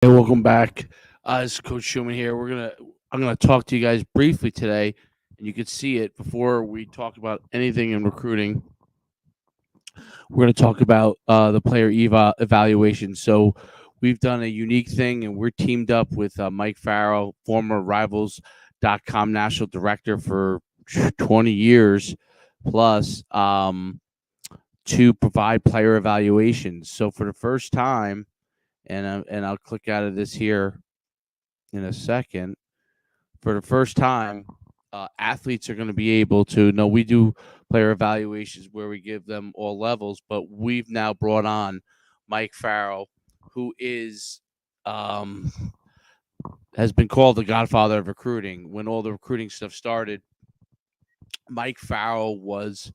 Hey, welcome back. It's Coach Schuman here. I'm gonna talk to you guys briefly today, and you can see it before we talk about anything in recruiting. We're gonna talk about the player evaluation. So we've done a unique thing, and we're teamed up with Mike Farrell, former Rivals.com national director for 20 years plus, to provide player evaluations. So for the first time, and I'll click out of this here in a second. For the first time, athletes are going to be able to know we do player evaluations where we give them all levels, but we've now brought on Mike Farrell, who is um, has been called the Godfather of recruiting. When all the recruiting stuff started, Mike Farrell was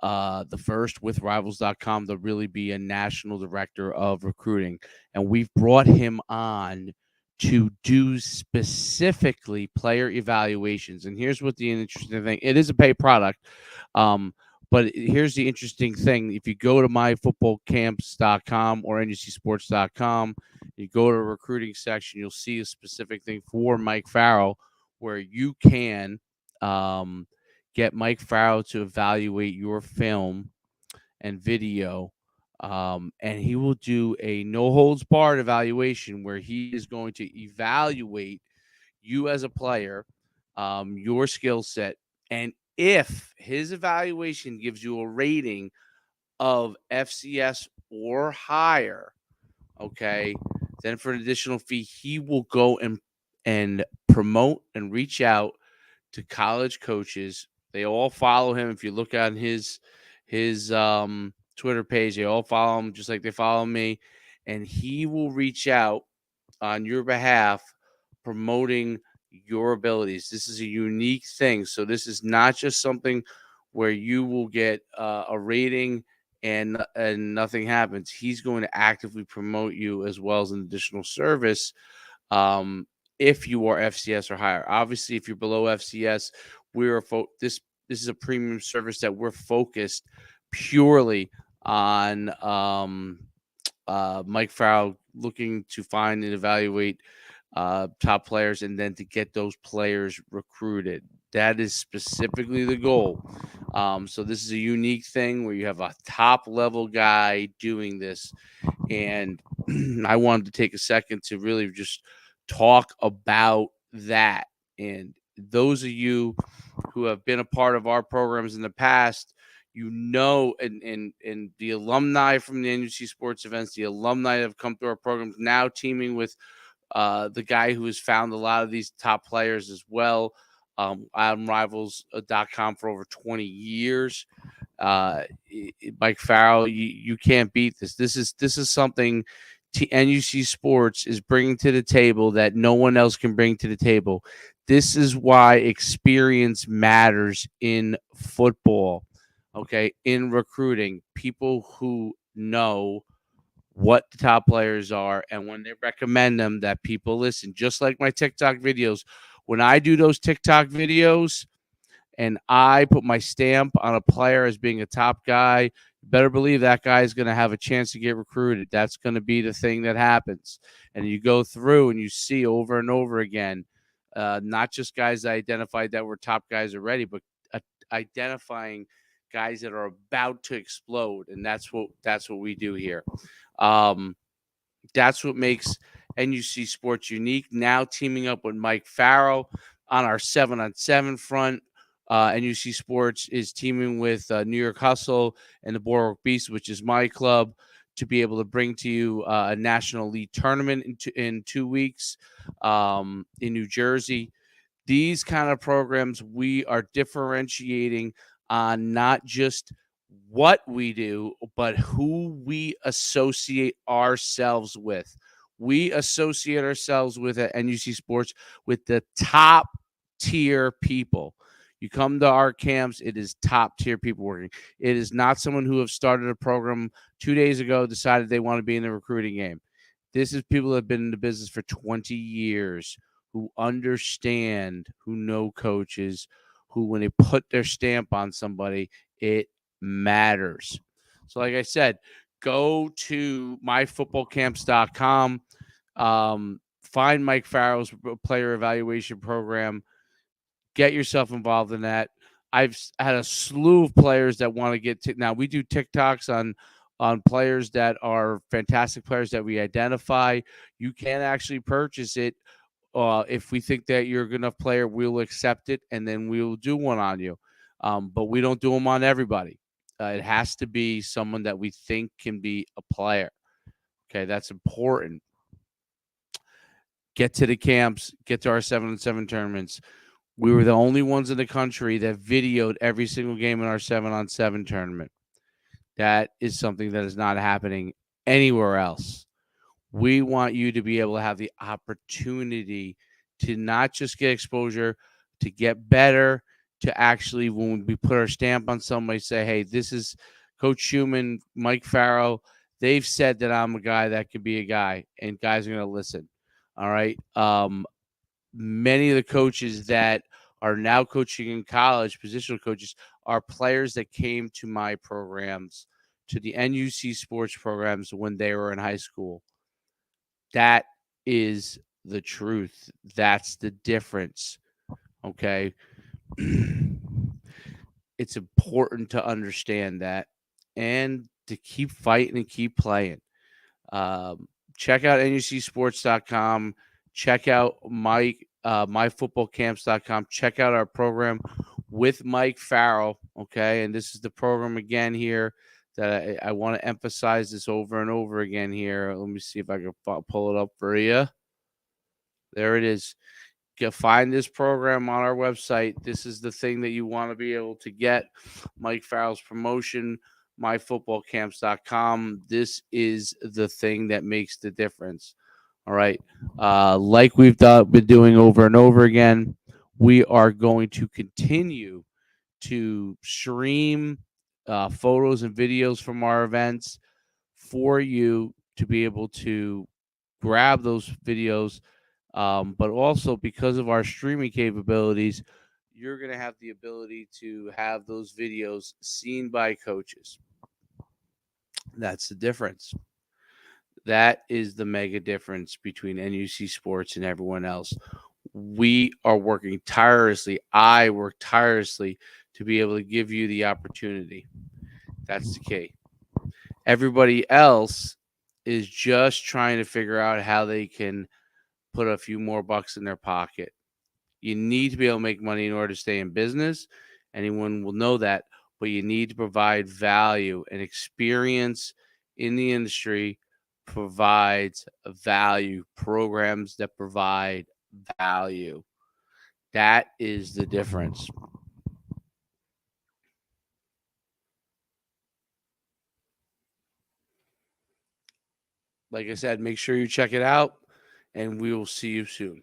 the first with Rivals.com to really be a national director of recruiting. And we've brought him on to do specifically player evaluations. And here's what the interesting thing, it is a paid product. Um, but here's the interesting thing. If you go to myfootballcamps.com or NUCsports.com, you go to the recruiting section, you'll see a specific thing for Mike Farrell where you can get Mike Farrell to evaluate your film and video. And he will do a no holds barred evaluation where he is going to evaluate you as a player, your skill set. And if his evaluation gives you a rating of FCS or higher, okay, then for an additional fee, he will go and promote and reach out to college coaches. They all follow him. If you look on his Twitter page, they all follow him just like they follow me. And he will reach out on your behalf, promoting your abilities. This is a unique thing. So this is not just something where you will get a rating and nothing happens. He's going to actively promote you as well as an additional service. If you are FCS or higher. Obviously, if you're below FCS, this is a premium service that we're focused purely on Mike Farrell looking to find and evaluate top players and then to get those players recruited. That is specifically the goal. So this is a unique thing where you have a top level guy doing this. And I wanted to take a second to really just talk about that. And those of you who have been a part of our programs in the past, and the alumni from the NUC Sports events, the alumni that have come through our programs, now teaming with the guy who has found a lot of these top players as well. On Rivals.com for over 20 years. Mike Farrell, you can't beat this. This is something NUC Sports is bringing to the table that no one else can bring to the table. This is why experience matters in football. Okay, in recruiting, people who know what the top players are, and when they recommend them, that people listen. Just like my TikTok videos, when I do those TikTok videos and I put my stamp on a player as being a top guy, you better believe that guy is going to have a chance to get recruited. That's going to be the thing that happens. And you go through and you see over and over again, not just guys identified that were top guys already, but identifying guys that are about to explode. And that's what we do here. That's what makes NUC Sports unique. Now teaming up with Mike Farrell on our 7-on-7 front. NUC Sports is teaming with New York Hustle and the Boardwalk Beast, which is my club, to be able to bring to you a National League tournament in 2 weeks in New Jersey. These kind of programs, we are differentiating on not just what we do, but who we associate ourselves with. We associate ourselves with at NUC Sports with the top tier people. You come to our camps, it is top tier people working. It is not someone who have started a program 2 days ago, decided they want to be in the recruiting game. This is people that have been in the business for 20 years, who understand, who know coaches, who, when they put their stamp on somebody, it matters. So like I said, go to myfootballcamps.com. Find Mike Farrell's player evaluation program. Get yourself involved in that. I've had a slew of players that want to get now. We do TikToks on players that are fantastic players that we identify. You can actually purchase it. If we think that you're a good enough player, we'll accept it, and then we'll do one on you. But we don't do them on everybody. It has to be someone that we think can be a player. Okay, that's important. Get to the camps, get to our 7-on-7 tournaments. We were the only ones in the country that videoed every single game in our 7-on-7 tournament. That is something that is not happening anywhere else. We want you to be able to have the opportunity to not just get exposure, to get better, to actually, when we put our stamp on somebody, say, hey, this is Coach Schuman, Mike Farrell. They've said that I'm a guy that could be a guy, and guys are going to listen. All right. Many of the coaches that are now coaching in college, positional coaches, are players that came to my programs, to the NUC Sports programs when they were in high school. That is the truth. That's the difference. Okay. It's important to understand that and to keep fighting and keep playing. Check out NUCsports.com. Check out myfootballcamps.com. Check out our program with Mike Farrell. Okay. And this is the program again here that I want to emphasize this over and over again here. Let me see if I can pull it up for you. There it is. Find this program on our website. This is the thing that you want to be able to get. Mike Farrell's promotion, myfootballcamps.com. This is the thing that makes the difference. All right. Like we've been doing over and over again, we are going to continue to stream photos and videos from our events for you to be able to grab those videos. But also, because of our streaming capabilities, you're going to have the ability to have those videos seen by coaches. That's the difference. That is the mega difference between NUC Sports and everyone else. We are working tirelessly. I work tirelessly to be able to give you the opportunity. That's the key. Everybody else is just trying to figure out how they can put a few more bucks in their pocket. You need to be able to make money in order to stay in business. Anyone will know that, but you need to provide value, and experience in the industry provides value. Programs that provide value. That is the difference. Like I said, make sure you check it out, and we will see you soon.